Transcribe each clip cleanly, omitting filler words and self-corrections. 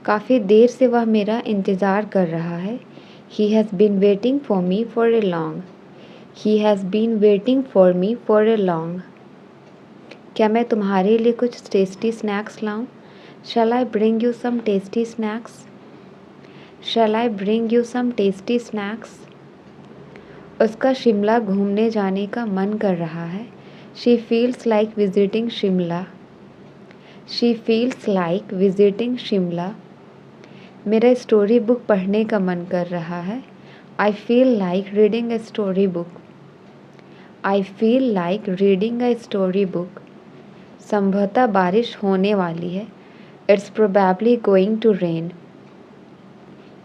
काफ़ी देर से वह मेरा इंतज़ार कर रहा है। He has been waiting for me for a long. He has been waiting for me for a long. क्या मैं तुम्हारे लिए कुछ टेस्टी स्नैक्स लाऊं? Shall I bring you some tasty snacks? Shall I bring you some tasty snacks? उसका शिमला घूमने जाने का मन कर रहा है। She feels like visiting Shimla. She feels like visiting Shimla. मेरा स्टोरी बुक पढ़ने का मन कर रहा है। I feel like reading a story book. I feel like reading a story book. संभवतः बारिश होने वाली है। It's probably going to rain.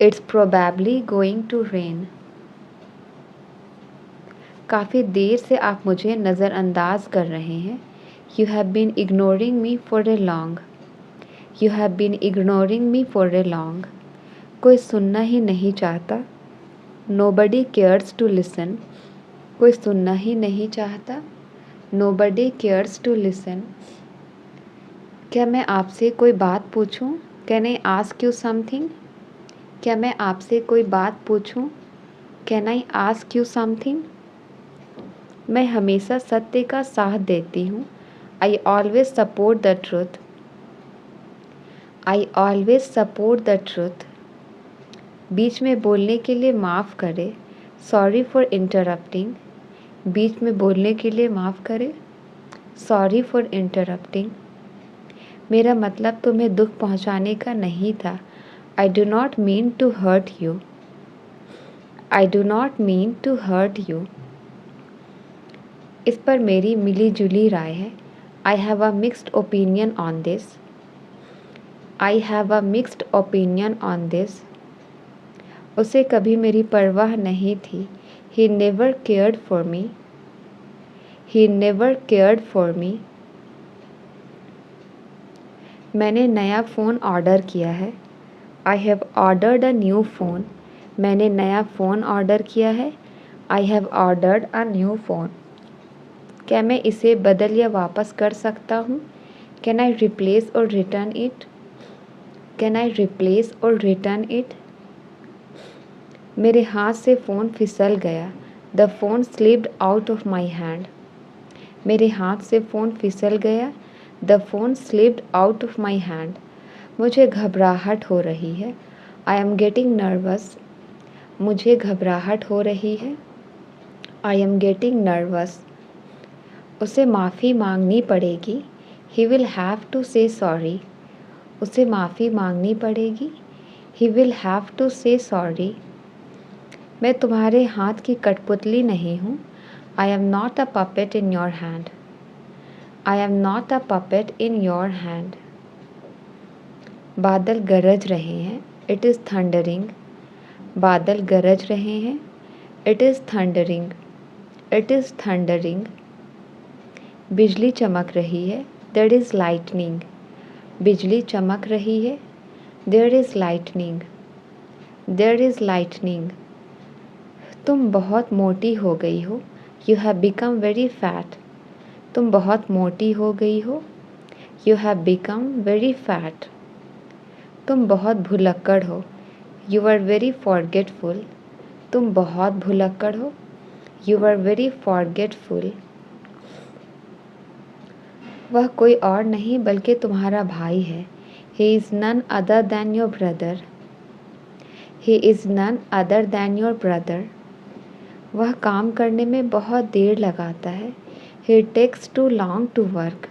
It's probably going to rain. काफ़ी देर से आप मुझे नज़रअंदाज कर रहे हैं। You have been ignoring me for a long. You have been ignoring me for a long. कोई सुनना ही नहीं चाहता। Nobody cares to listen. कोई सुनना ही नहीं चाहता। Nobody cares to listen. क्या मैं आपसे कोई बात पूछूं? Can I ask you something? क्या मैं आपसे कोई बात पूछूं? Can I ask you something? मैं हमेशा सत्य का साथ देती हूँ। I always support the truth. I always support the truth. बीच में बोलने के लिए माफ़ करें। Sorry for interrupting. बीच में बोलने के लिए माफ़ करें। Sorry for interrupting. मेरा मतलब तुम्हें दुख पहुंचाने का नहीं था। I do not mean to hurt you. I do not mean to hurt you. इस पर मेरी मिली जुली राय है। I have a mixed opinion on this. I have a mixed opinion on this. उसे कभी मेरी परवाह नहीं थी। He never cared for me. He never cared for me. मैंने नया फ़ोन ऑर्डर किया है। I have ordered a new phone. मैंने नया फ़ोन ऑर्डर किया है। I have ordered a new phone. क्या मैं इसे बदल या वापस कर सकता हूँ? Can I replace or return it? Can I replace or return it? मेरे हाथ से फ़ोन फिसल गया। The phone slipped out of my hand. मेरे हाथ से फ़ोन फिसल गया। The phone slipped out of my hand. मुझे घबराहट हो रही है। I am getting nervous. मुझे घबराहट हो रही है। I am getting nervous. उसे माफ़ी मांगनी पड़ेगी। ही विल हैव टू से सॉरी। उसे माफ़ी मांगनी पड़ेगी। ही विल हैव टू से सॉरी। मैं तुम्हारे हाथ की कठपुतली नहीं हूँ। आई am not a puppet in your hand. I am not a puppet in your hand. बादल गरज रहे हैं। It is thundering. बादल गरज रहे हैं। It is thundering. It is thundering. बिजली चमक रही है। There is lightning. बिजली चमक रही है। There is lightning. There is lightning. तुम बहुत मोटी हो गई हो। You have become very fat. तुम बहुत मोटी हो गई हो। You have become very fat. तुम बहुत भुलक्कड़ हो। You are very forgetful. तुम बहुत भुलक्कड़ हो। You are very forgetful. वह कोई और नहीं बल्कि तुम्हारा भाई है। He is none other than your brother. He is none other than your brother. वह काम करने में बहुत देर लगाता है। He takes too long to work.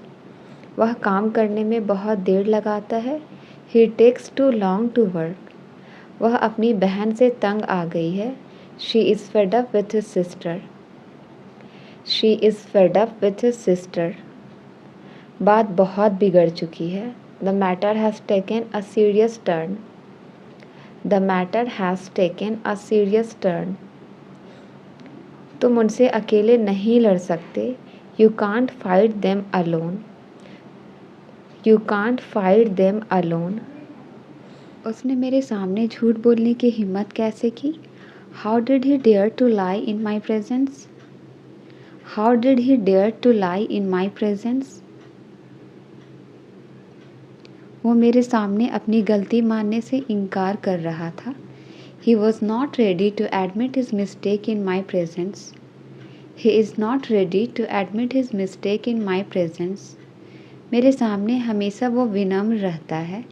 वह काम करने में बहुत देर लगाता है। He takes too long to work. वह अपनी बहन से तंग आ गई है। She is fed up with his sister. She is fed up with his sister. बात बहुत बिगड़ चुकी है। The matter has taken a serious turn. The matter has taken a serious turn. तुम उनसे अकेले नहीं लड़ सकते। You can't fight them alone. You can't fight them alone. उसने मेरे सामने झूठ बोलने की हिम्मत कैसे की? How did he dare to lie in my presence? How did he dare to lie in my presence? वो मेरे सामने अपनी गलती मानने से इनकार कर रहा था। He was not ready to admit his mistake in my presence. He is not ready to admit his mistake in my presence. मेरे सामने हमेशा वो विनम्र रहता है।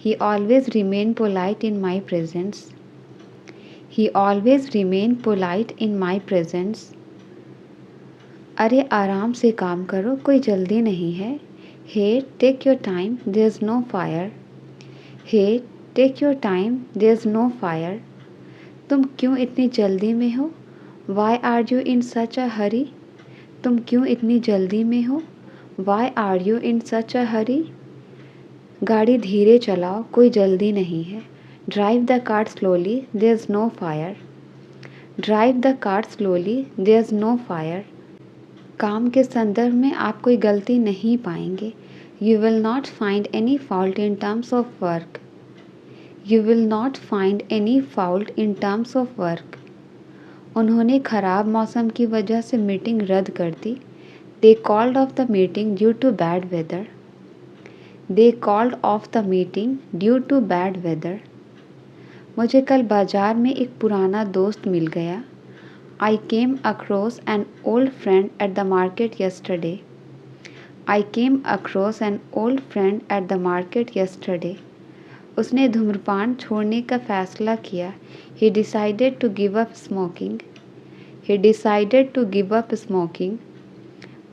He always remain polite in my presence. He always remain polite in my presence. अरे आराम से काम करो, कोई जल्दी नहीं है। Hey, take your time, there's no fire. Hey, take your time, there's no fire. तुम क्यों इतनी जल्दी में हो? Why are you in such a hurry? तुम क्यों इतनी जल्दी में हो? Why are you in such a hurry? गाड़ी धीरे चलाओ, कोई जल्दी नहीं है। Drive the car slowly, there's no fire. Drive the car slowly, there's no fire. काम के संदर्भ में आप कोई गलती नहीं पाएंगे। You will not find any fault in terms of work. You will not find any fault in terms of work. उन्होंने ख़राब मौसम की वजह से मीटिंग रद्द कर दी। They called off the meeting due to bad weather. They called off the meeting due to bad weather. मुझे कल बाज़ार में एक पुराना दोस्त मिल गया। I came across an old friend at the market yesterday. I came across an old friend at the market yesterday. उसने धूम्रपान छोड़ने का फैसला किया। He decided to give up smoking. He decided to give up smoking.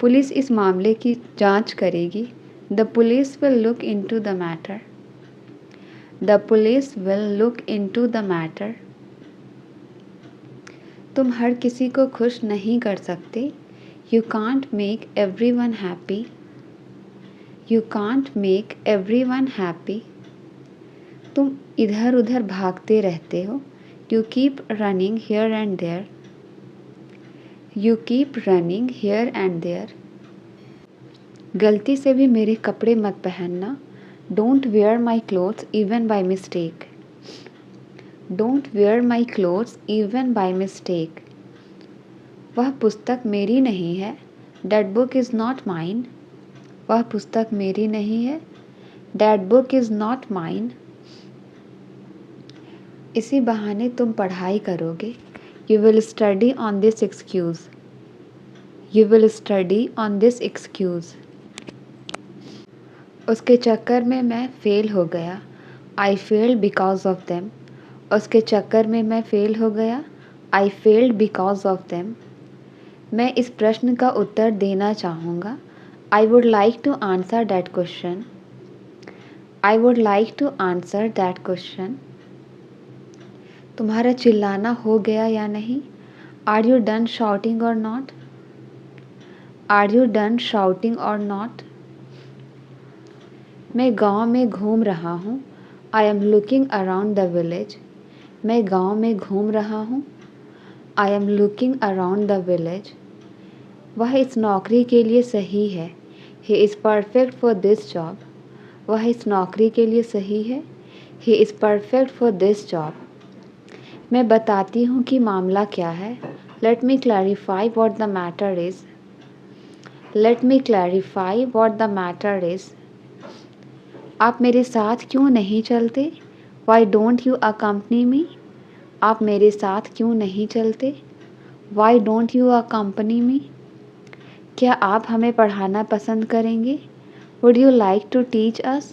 Police इस मामले की जांच करेगी। The police will look into the matter. The police will look into the matter. तुम हर किसी को खुश नहीं कर सकते। You can't make everyone happy. You can't make everyone happy. तुम इधर उधर भागते रहते हो। You keep running here and there. You keep running here and there. गलती से भी मेरे कपड़े मत पहनना। Don't wear my clothes even by mistake. Don't wear my clothes even by mistake. वह पुस्तक मेरी नहीं है। That book is not mine. वह पुस्तक मेरी नहीं है। That book is not mine. इसी बहाने तुम पढ़ाई करोगे। You will study on this excuse. You will study on this excuse. उसके चक्कर में मैं फेल हो गया। I failed because of them. उसके चक्कर में मैं फेल हो गया। I failed because of them. मैं इस प्रश्न का उत्तर देना चाहूँगा। I would like to answer that question. I would like to answer that question. तुम्हारा चिल्लाना हो गया या नहीं? Are you done shouting or not? Are you done shouting or not? मैं गांव में घूम रहा हूँ। I am looking around the village. मैं गांव में घूम रहा हूँ। I am looking around the village. वह इस नौकरी के लिए सही है। He is perfect for this job. वह इस नौकरी के लिए सही है। He is perfect for this job. मैं बताती हूँ कि मामला क्या है। Let me clarify what the matter is. Let me clarify what the matter is. आप मेरे साथ क्यों नहीं चलते? Why don't you accompany me? आप मेरे साथ क्यों नहीं चलते? Why don't you accompany me? क्या आप हमें पढ़ाना पसंद करेंगे? Would you like to teach us?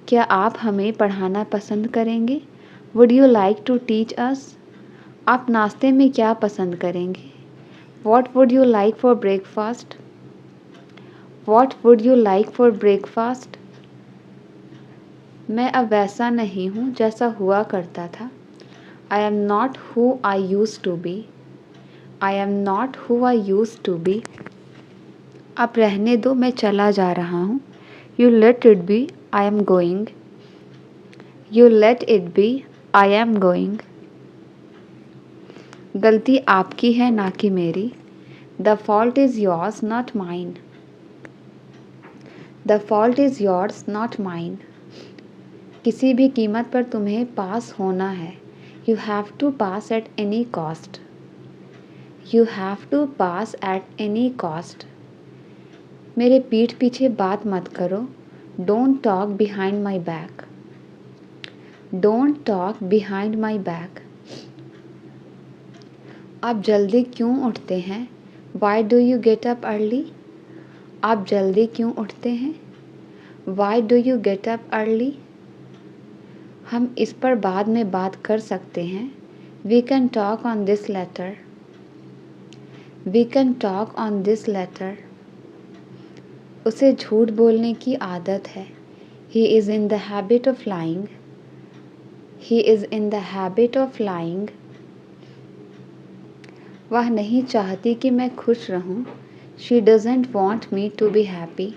क्या आप हमें पढ़ाना पसंद करेंगे? Would you like to teach us? आप नाश्ते में क्या पसंद करेंगे? What would you like for breakfast? What would you like for breakfast? मैं अब वैसा नहीं हूँ जैसा हुआ करता था। I am not who I used to be. I am not who I used to be. अब रहने दो, मैं चला जा रहा हूँ। You let it be, I am going. You let it be, I am going. गलती आपकी है ना कि मेरी। The fault is yours, not mine. The fault is yours, not mine. किसी भी कीमत पर तुम्हें पास होना है। You have to pass at any cost. You have to pass at any cost. मेरे पीठ पीछे बात मत करो। Don't talk behind my back. Don't talk behind my back. आप जल्दी क्यों उठते हैं? Why do you get up early? आप जल्दी क्यों उठते हैं? Why do you get up early? हम इस पर बाद में बात कर सकते हैं. We can talk on this later. We can talk on this later. उसे झूठ बोलने की आदत है. He is in the habit of lying. He is in the habit of lying. वह नहीं चाहती कि मैं खुश रहूं. She doesn't want me to be happy.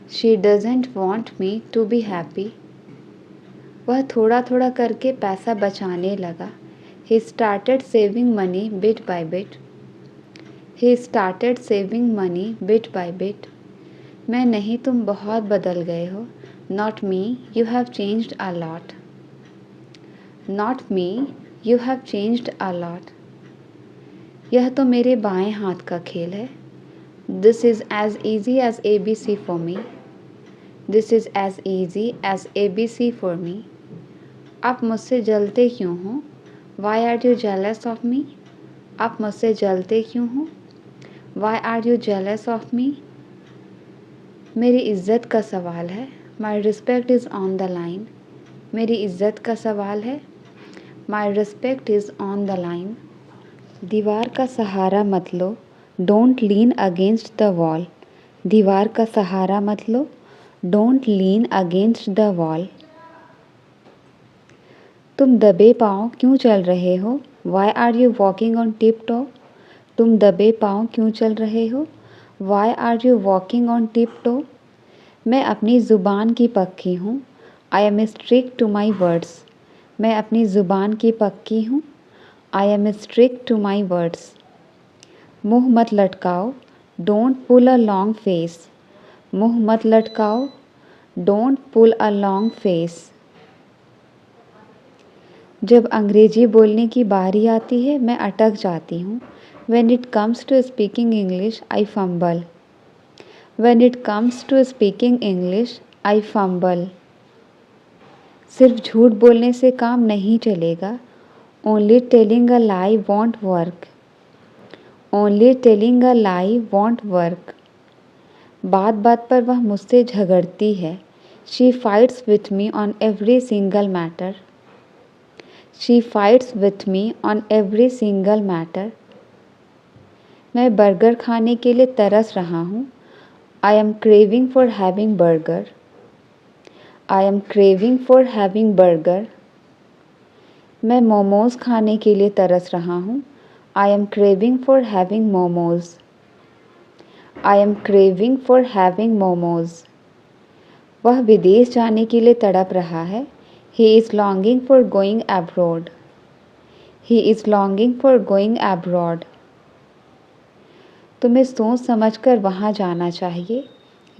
She doesn't want me to be happy. वह थोड़ा थोड़ा करके पैसा बचाने लगा. He started saving money bit by bit. He started saving money bit by bit. मैं नहीं, तुम बहुत बदल गए हो. Not me, you have changed a lot. Not me, you have changed a lot. यह तो मेरे बाएं हाथ का खेल है. This is as easy as ABC for me. This is as easy as ABC for me. आप मुझसे जलते क्यों हो? Why are you jealous of me? आप मुझसे जलते क्यों हो? Why are you jealous of me? मेरी इज्जत का सवाल है. My respect is on the line. मेरी इज्जत का सवाल है. My respect is on the line. दीवार का सहारा मत लो. Don't lean against the wall. दीवार का सहारा मत लो. Don't lean against the wall. तुम दबे पाँव क्यों चल रहे हो? Why are you walking on tiptoe? तुम दबे पाँव क्यों चल रहे हो? Why are you walking on tiptoe? मैं अपनी ज़ुबान की पक्की हूँ. I am strict to my words. मैं अपनी ज़ुबान की पक्की हूँ. I am strict to my words. मुँह मत लटकाओ. Don't pull a long face. मुँह मत लटकाओ. Don't pull a long face. जब अंग्रेजी बोलने की बारी आती है मैं अटक जाती हूँ. When it comes to speaking English, I fumble. When it comes to speaking English, I fumble. सिर्फ झूठ बोलने से काम नहीं चलेगा. Only telling a lie won't work. Only telling a lie won't work. बात बात पर वह मुझसे झगड़ती है. She fights with me on every single matter. She fights with me on every single matter. मैं बर्गर खाने के लिए तरस रहा हूँ. I am craving for having burger. I am craving for having burger. मैं मोमोज़ खाने के लिए तरस रहा हूँ. I am craving for having momos. I am craving for having momos. वह विदेश जाने के लिए तड़प रहा है. He is longing for going abroad. He is longing for going abroad. तुम्हें सोच समझकर वहाँ जाना चाहिए.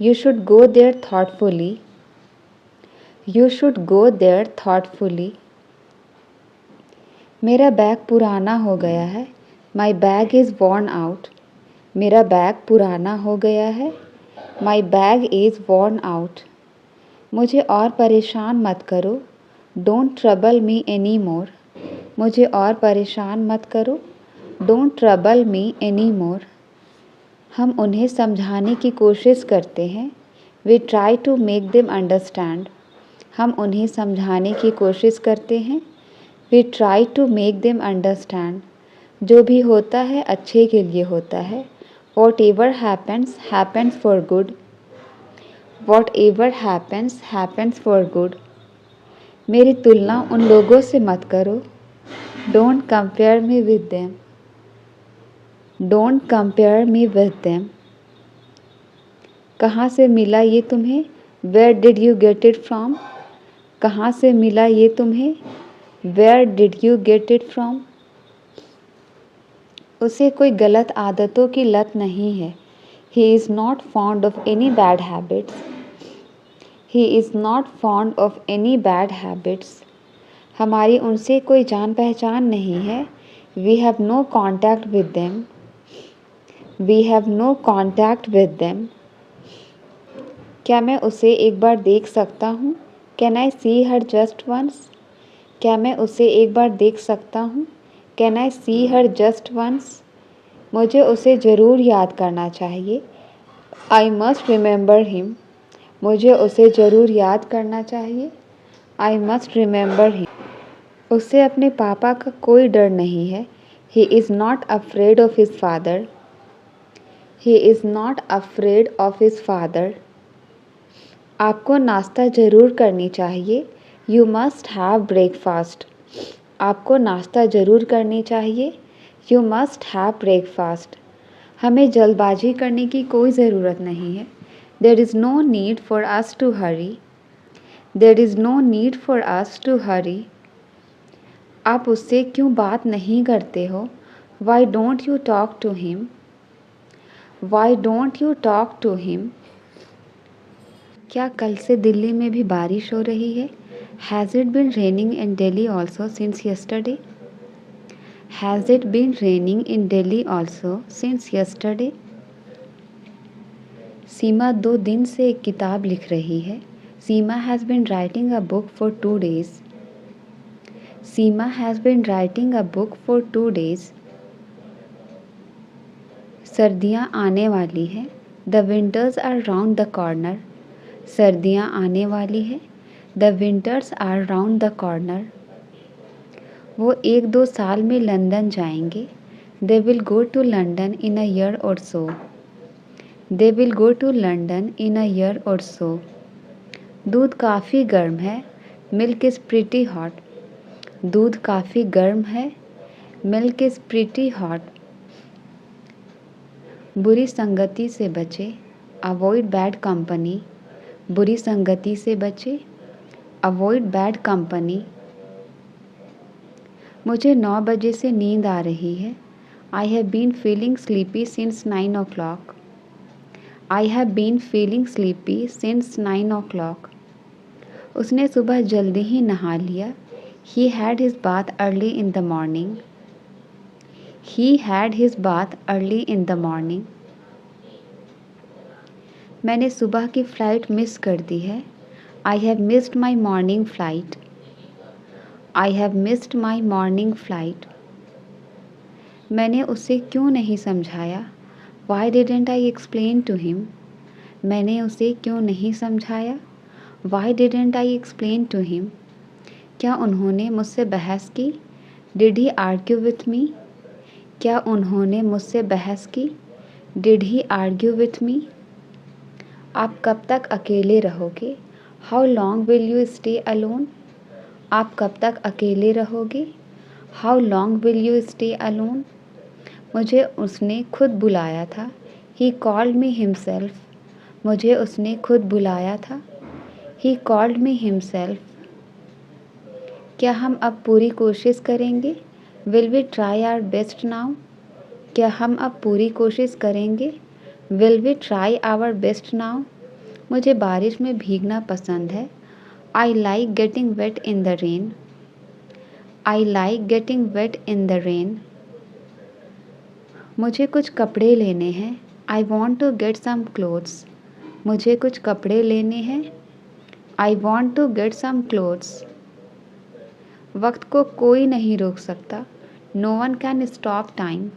You should go there thoughtfully. You should go there thoughtfully. मेरा बैग पुराना हो गया है. My bag is worn out. मेरा बैग पुराना हो गया है. My bag is worn out. मुझे और परेशान मत करो. Don't trouble me anymore. मुझे और परेशान मत करो. Don't trouble me anymore. हम उन्हें समझाने की कोशिश करते हैं. We try to make them understand. हम उन्हें समझाने की कोशिश करते हैं. We try to make them understand. जो भी होता है अच्छे के लिए होता है. Whatever happens, happens for good. Whatever happens, happens for good. मेरी तुलना उन लोगों से मत करो. Don't compare me with them. Don't compare me with them. कहाँ से मिला ये तुम्हें? Where did you get it from? कहाँ से मिला ये तुम्हें? Where did you get it from? उसे कोई गलत आदतों की लत नहीं है. He is not fond of any bad habits. He is not fond of any bad habits. हमारी उनसे कोई जान पहचान नहीं है. We have no contact with them. We have no contact with them. क्या मैं उसे एक बार देख सकता हूँ? Can I see her just once? क्या मैं उसे एक बार देख सकता हूँ? Can I see her just once? मुझे उसे ज़रूर याद करना चाहिए। I must remember him. मुझे उसे ज़रूर याद करना चाहिए। I must remember him. उसे अपने पापा का कोई डर नहीं है। He is not afraid of his father. He is not afraid of his father. आपको नाश्ता ज़रूर करनी चाहिए। You must have breakfast. आपको नाश्ता ज़रूर करनी चाहिए। You must have breakfast. हमें जल्दबाजी करने की कोई ज़रूरत नहीं है। There is no need for us to hurry. There is no need for us to hurry. आप उससे क्यों बात नहीं करते हो? Why don't you talk to him? Why don't you talk to him? क्या कल से दिल्ली में भी बारिश हो रही है? Has it been raining in Delhi also since yesterday? Has it been raining in Delhi also since yesterday? Seema 2 दिन से एक किताब लिख रही है। Seema has been writing a book for 2 days. Seema has been writing a book for 2 days. सर्दियाँ आने वाली हैं। The winters are round the corner. सर्दियाँ आने वाली है। The winters are round the corner. वो 1-2 साल में लंदन जाएंगे। They will go to London in a year or so. They will go to London in a year or so. दूध काफ़ी गर्म है। Milk is pretty hot. दूध काफ़ी गर्म है। Milk is pretty hot. बुरी संगति से बचे। Avoid bad company. बुरी संगति से बचे। Avoid bad company. मुझे 9 बजे से नींद आ रही है। I have been feeling sleepy since 9 o'clock. I have been feeling sleepy since 9 o'clock. उसने सुबह जल्दी ही नहा लिया। He had his bath early in the morning. He had his bath early in the morning. मैंने सुबह की फ़्लाइट मिस कर दी है। I have missed my morning flight. I have missed my morning flight. मैंने उसे क्यों नहीं समझाया? Why didn't I explain to him? मैंने उसे क्यों नहीं समझाया? Why didn't I explain to him? क्या उन्होंने मुझसे बहस की? Did he argue with me? क्या उन्होंने मुझसे बहस की? Did he argue with me? आप कब तक अकेले रहोगे? How long will you stay alone? आप कब तक अकेले रहोगे? How long will you stay alone? मुझे उसने खुद बुलाया था। He called me himself. मुझे उसने खुद बुलाया था। He called me himself. क्या हम अब पूरी कोशिश करेंगे? Will we try our best now? क्या हम अब पूरी कोशिश करेंगे? Will we try our best now? मुझे बारिश में भीगना पसंद है। I like getting wet in the rain. I like getting wet in the rain. मुझे कुछ कपड़े लेने हैं। I want to get some clothes. मुझे कुछ कपड़े लेने हैं। I want to get some clothes. वक्त को कोई नहीं रोक सकता। No one can stop time.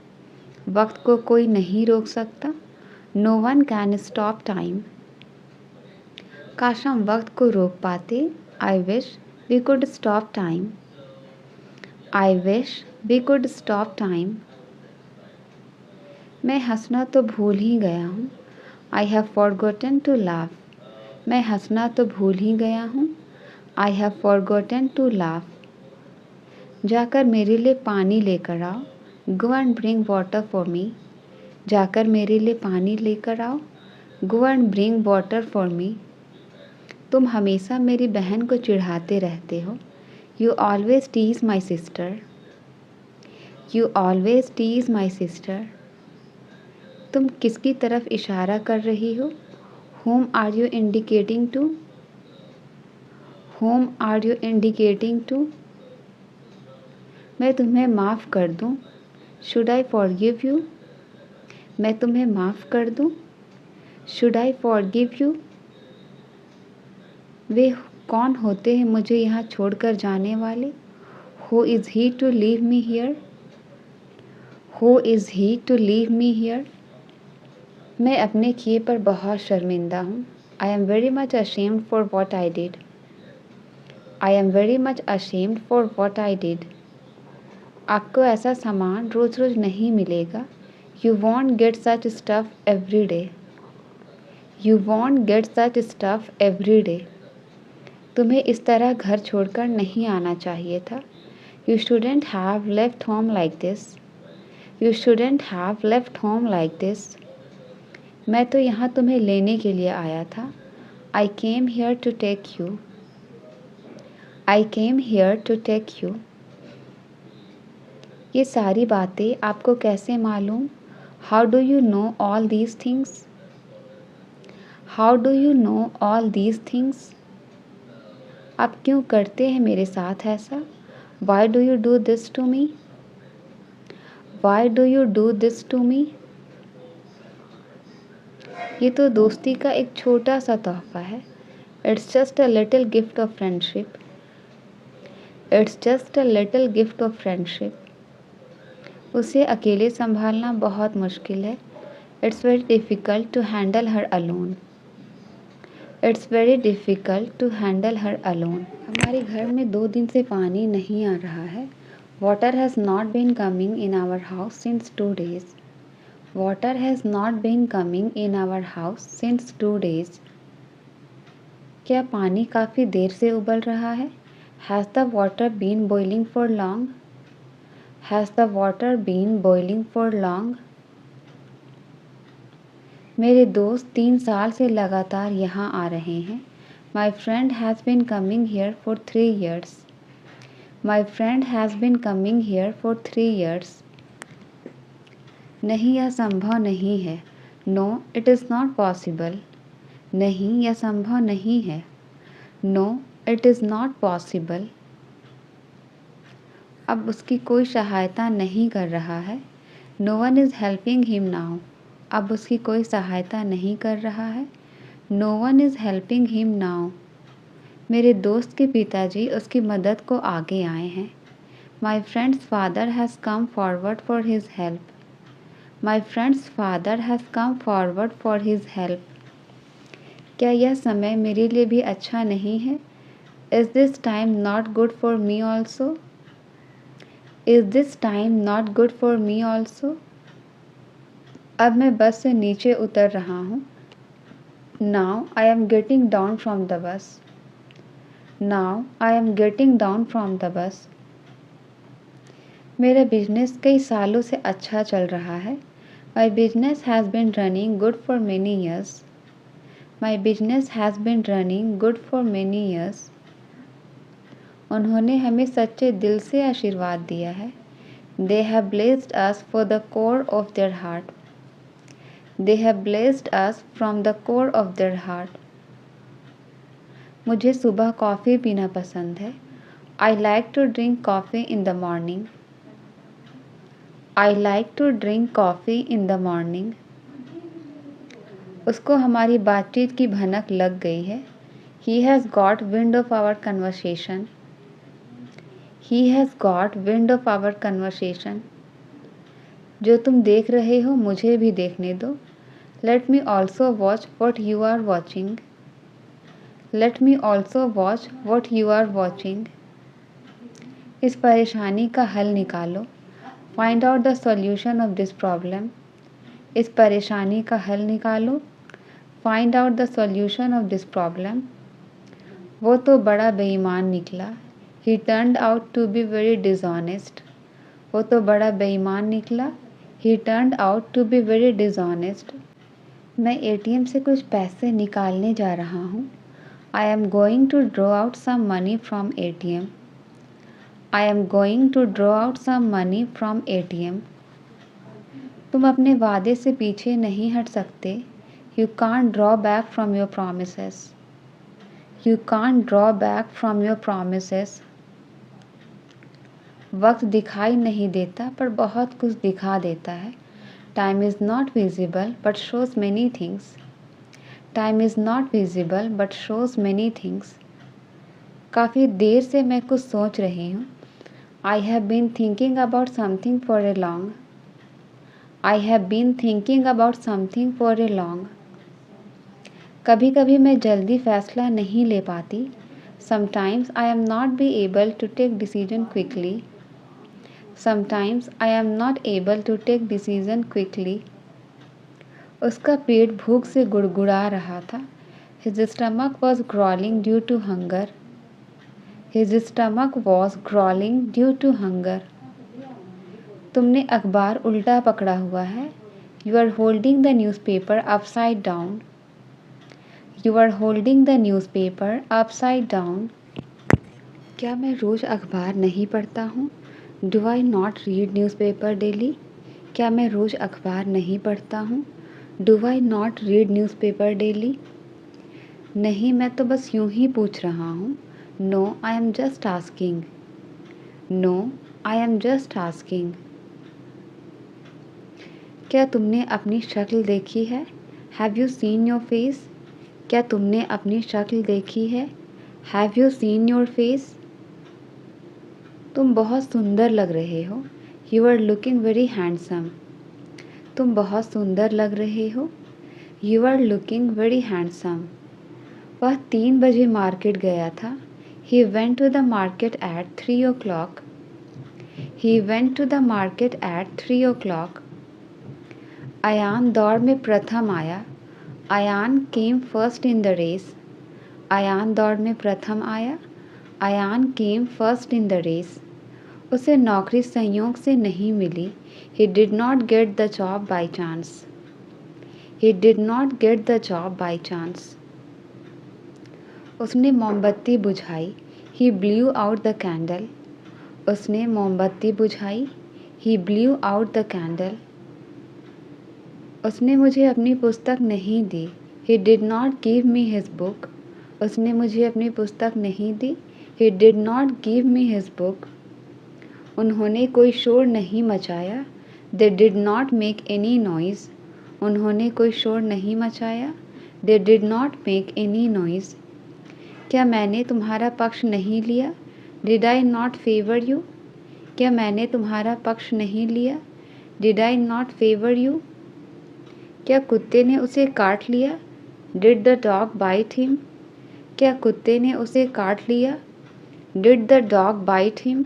वक्त को कोई नहीं रोक सकता। No one can stop time. काश हम वक्त को रोक पाते। I wish we could stop time. I wish we could stop time. मैं हंसना तो भूल ही गया हूँ। I have forgotten to laugh. मैं हंसना तो भूल ही गया हूँ। I have forgotten to laugh. जाकर मेरे लिए पानी लेकर आओ। Go and bring water for me. जाकर मेरे लिए पानी लेकर आओ। Go and bring water for me. तुम हमेशा मेरी बहन को चिढ़ाते रहते हो। You always tease my sister. You always tease my sister. तुम किसकी तरफ इशारा कर रही हो? Whom are you indicating to? Whom are you indicating to? मैं तुम्हें माफ़ कर दूँ। Should I forgive you? मैं तुम्हें माफ़ कर दूँ। Should I forgive you? वे कौन होते हैं मुझे यहाँ छोड़कर जाने वाले? Who is he to leave me here? Who is he to leave me here? मैं अपने किए पर बहुत शर्मिंदा हूँ. I am very much ashamed for what I did. I am very much ashamed for what I did. आपको ऐसा सामान रोज़ रोज़ नहीं मिलेगा. You won't get such stuff every day. You won't get such stuff every day. तुम्हें इस तरह घर छोड़कर नहीं आना चाहिए था. You shouldn't have left home like this. You shouldn't have left home like this. मैं तो यहाँ तुम्हें लेने के लिए आया था. I came here to take you. I came here to take you. ये सारी बातें आपको कैसे मालूम? How do you know all these things? How do you know all these things? आप क्यों करते हैं मेरे साथ ऐसा? Why do you do this to me? Why do you do this to me? ये तो दोस्ती का एक छोटा सा तोहफा है. It's just a little gift of friendship. It's just a little gift of friendship. उसे अकेले संभालना बहुत मुश्किल है. It's very difficult to handle her alone. It's very difficult to handle her alone. हमारे घर में 2 दिन से पानी नहीं आ रहा है. Water has not been coming in our house since 2 days. Water has not been coming in our house since 2 days. क्या पानी काफ़ी देर से उबल रहा है? Has the water been boiling for long? Has the water been boiling for long? मेरे दोस्त 3 साल से लगातार यहाँ आ रहे हैं. My friend has been coming here for 3 years. My friend has been coming here for 3 years. नहीं, यह संभव नहीं है. No, it is not possible. नहीं, यह संभव नहीं है. No, it is not possible. अब उसकी कोई सहायता नहीं कर रहा है. No one is helping him now. अब उसकी कोई सहायता नहीं कर रहा है. No one is helping him now. मेरे दोस्त के पिताजी उसकी मदद को आगे आए हैं. My friend's father has come forward for his help. My friend's father has come forward for his help. क्या यह समय मेरे लिए भी अच्छा नहीं है? Is this time not good for me also? Is this time not good for me also? अब मैं बस से नीचे उतर रहा हूँ. Now I am getting down from the bus. Now I am getting down from the bus. मेरा business कई सालों से अच्छा चल रहा है. My business has been running good for many years. My business has been running good for many years. उन्होंने हमें सच्चे दिल से आशीर्वाद दिया है. They have blessed us for the core of their heart. They have blessed us from the core of their heart. मुझे सुबह कॉफ़ी पीना पसंद है. I like to drink coffee in the morning. I like to drink coffee in the morning. उसको हमारी बातचीत की भनक लग गई है. He has got wind of our conversation. He has got wind of our conversation. जो तुम देख रहे हो मुझे भी देखने दो. Let me also watch what you are watching. Let me also watch what you are watching. इस परेशानी का हल निकालो. Find out the solution of this problem. इस परेशानी का हल निकालो. Find out the solution of this problem. वो तो बड़ा बेईमान निकला. He turned out to be very dishonest. वो तो बड़ा बेईमान निकला. He turned out to be very dishonest. मैं एटीएम से कुछ पैसे निकालने जा रहा हूँ. I am going to draw out some money from ATM. I am going to draw out some money from ATM. तुम अपने वादे से पीछे नहीं हट सकते. You can't draw back from your promises. You can't draw back from your promises. वक्त दिखाई नहीं देता पर बहुत कुछ दिखा देता है. Time is not visible but shows many things. Time is not visible but shows many things. काफ़ी देर से मैं कुछ सोच रही हूँ। I have been thinking about something for a long. I have been thinking about something for a long. कभी कभी मैं जल्दी फैसला नहीं ले पाती। Sometimes I am not be able to take decision quickly. Sometimes I am not able to take decision quickly. उसका पेट भूख से गुड़गुड़ा रहा था। His stomach was growling due to hunger. His stomach was growling due to hunger. तुमने अखबार उल्टा पकड़ा हुआ है। You are holding the newspaper upside down. You are holding the newspaper upside down. क्या मैं रोज़ अखबार नहीं पढ़ता हूँ? Do I not read newspaper daily? क्या मैं रोज़ अखबार नहीं पढ़ता हूँ? Do I not read newspaper daily? नहीं, मैं तो बस यूं ही पूछ रहा हूँ। No I am just asking. No I am just asking. क्या तुमने अपनी शक्ल देखी है? Have you seen your face? क्या तुमने अपनी शक्ल देखी है? Have you seen your face? तुम बहुत सुंदर लग रहे हो। You are looking very handsome. तुम बहुत सुंदर लग रहे हो। You are looking very handsome. वह 3 बजे मार्केट गया था। He went to the market at 3 o'clock. He went to the market at 3 o'clock. Ayaan दौड़ में प्रथम आया। Ayaan came first in the race. Ayaan दौड़ में प्रथम आया। Ayaan came first in the race. उसे नौकरी संयोग से नहीं मिली। He did not get the job by chance. He did not get the job by chance. उसने मोमबत्ती बुझाई। He blew out the candle. उसने मोमबत्ती बुझाई। He blew out the candle. उसने मुझे अपनी पुस्तक नहीं दी। He did not give me his book. उसने मुझे अपनी पुस्तक नहीं दी। He did not give me his book. उन्होंने कोई शोर नहीं मचाया। They did not make any noise. उन्होंने कोई शोर नहीं मचाया। They did not make any noise. क्या मैंने तुम्हारा पक्ष नहीं लिया? Did I not favour you? क्या मैंने तुम्हारा पक्ष नहीं लिया? Did I not favour you? क्या कुत्ते ने उसे काट लिया? Did the dog bite him? क्या कुत्ते ने उसे काट लिया? Did the dog bite him?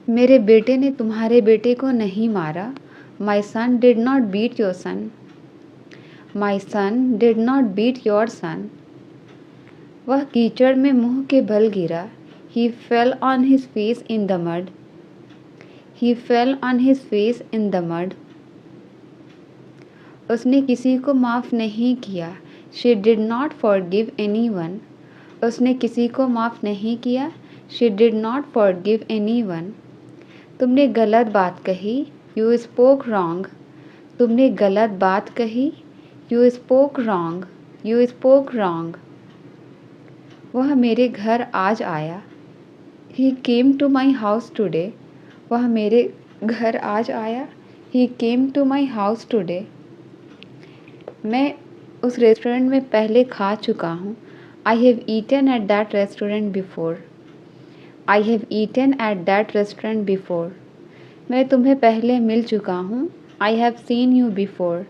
मेरे बेटे ने तुम्हारे बेटे को नहीं मारा। My son did not beat your son. My son did not beat your son. वह कीचड़ में मुंह के बल गिरा। He fell on his face in the mud. He fell on his face in the mud. उसने किसी को माफ़ नहीं किया। She did not forgive anyone. उसने किसी को माफ़ नहीं किया। She did not forgive anyone. तुमने गलत बात कही। You spoke wrong. तुमने गलत बात कही। You spoke wrong. You spoke wrong. वह मेरे घर आज आया। He came to my house today. वह मेरे घर आज आया। He came to my house today. मैं उस रेस्टोरेंट में पहले खा चुका हूँ। I have eaten at that restaurant before. I have eaten at that restaurant before. मैं तुम्हें पहले मिल चुका हूँ। I have seen you before.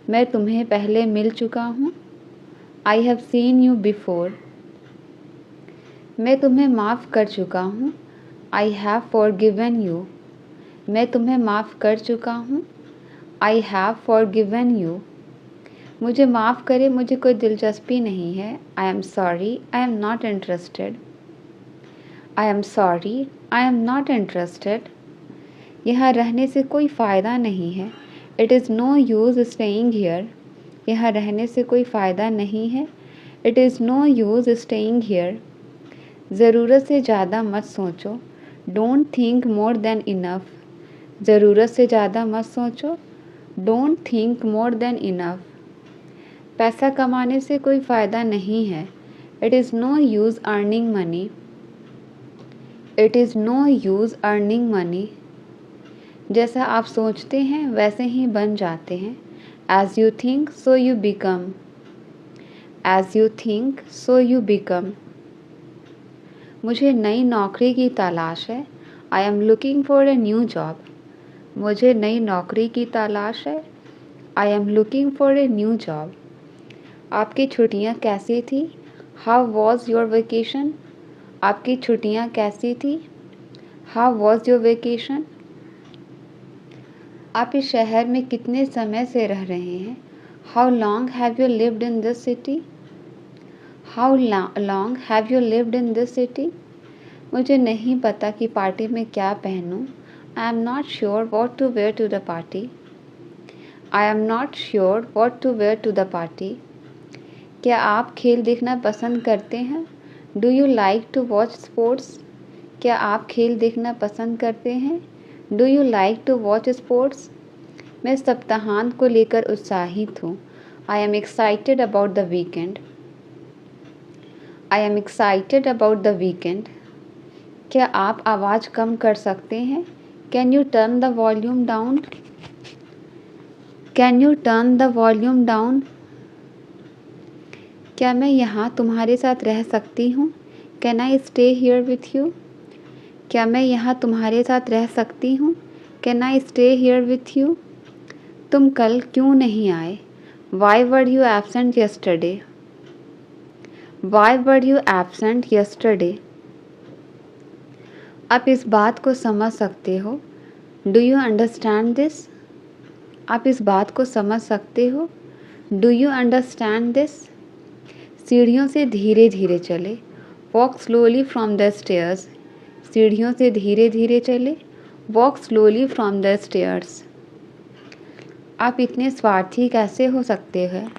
मैं तुम्हें पहले मिल चुका हूँ। I have seen you before. मैं तुम्हें माफ़ कर चुका हूँ। I have forgiven you. मैं तुम्हें माफ़ कर चुका हूँ। I have forgiven you. मुझे माफ़ करें, मुझे कोई दिलचस्पी नहीं है। I am sorry, I am not interested. I am sorry, I am not interested. यहाँ रहने से कोई फ़ायदा नहीं है। It is no use staying here. यहाँ रहने से कोई फ़ायदा नहीं है। It is no use staying here. ज़रूरत से ज़्यादा मत सोचो। Don't think more than enough. ज़रूरत से ज़्यादा मत सोचो। Don't think more than enough. पैसा कमाने से कोई फ़ायदा नहीं है। It is no use earning money. It is no use earning money. जैसा आप सोचते हैं वैसे ही बन जाते हैं। As you think, so you become. As you think, so you become. मुझे नई नौकरी की तलाश है. I am looking for a new job. मुझे नई नौकरी की तलाश है. I am looking for a new job. आपकी छुट्टियाँ कैसी थी? How was your vacation? आपकी छुट्टियाँ कैसी थी? How was your vacation? आप इस शहर में कितने समय से रह रहे हैं? How long have you lived in this city? How long have you lived in this city? मुझे नहीं पता कि पार्टी में क्या पहनूं. I am not sure what to wear to the party. I am not sure what to wear to the party. क्या आप खेल देखना पसंद करते हैं? Do you like to watch sports? क्या आप खेल देखना पसंद करते हैं? Do you like to watch sports? मैं सप्ताहांत को लेकर उत्साहित हूँ. I am excited about the weekend. I am excited about the weekend. क्या आप आवाज़ कम कर सकते हैं? Can you turn the volume down? Can you turn the volume down? क्या मैं यहाँ तुम्हारे साथ रह सकती हूँ? Can I stay here with you? क्या मैं यहाँ तुम्हारे साथ रह सकती हूँ? Can I stay here with you? तुम कल क्यों नहीं आए? Why were you absent yesterday? Why were you absent yesterday? आप इस बात को समझ सकते हो? Do you understand this? आप इस बात को समझ सकते हो? Do you understand this? सीढ़ियों से धीरे धीरे चले. Walk slowly from the stairs. सीढ़ियों से धीरे धीरे चले. Walk slowly from the stairs. आप इतने स्वार्थी कैसे हो सकते हैं?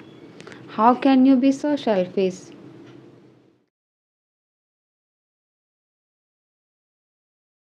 How can you be so selfish?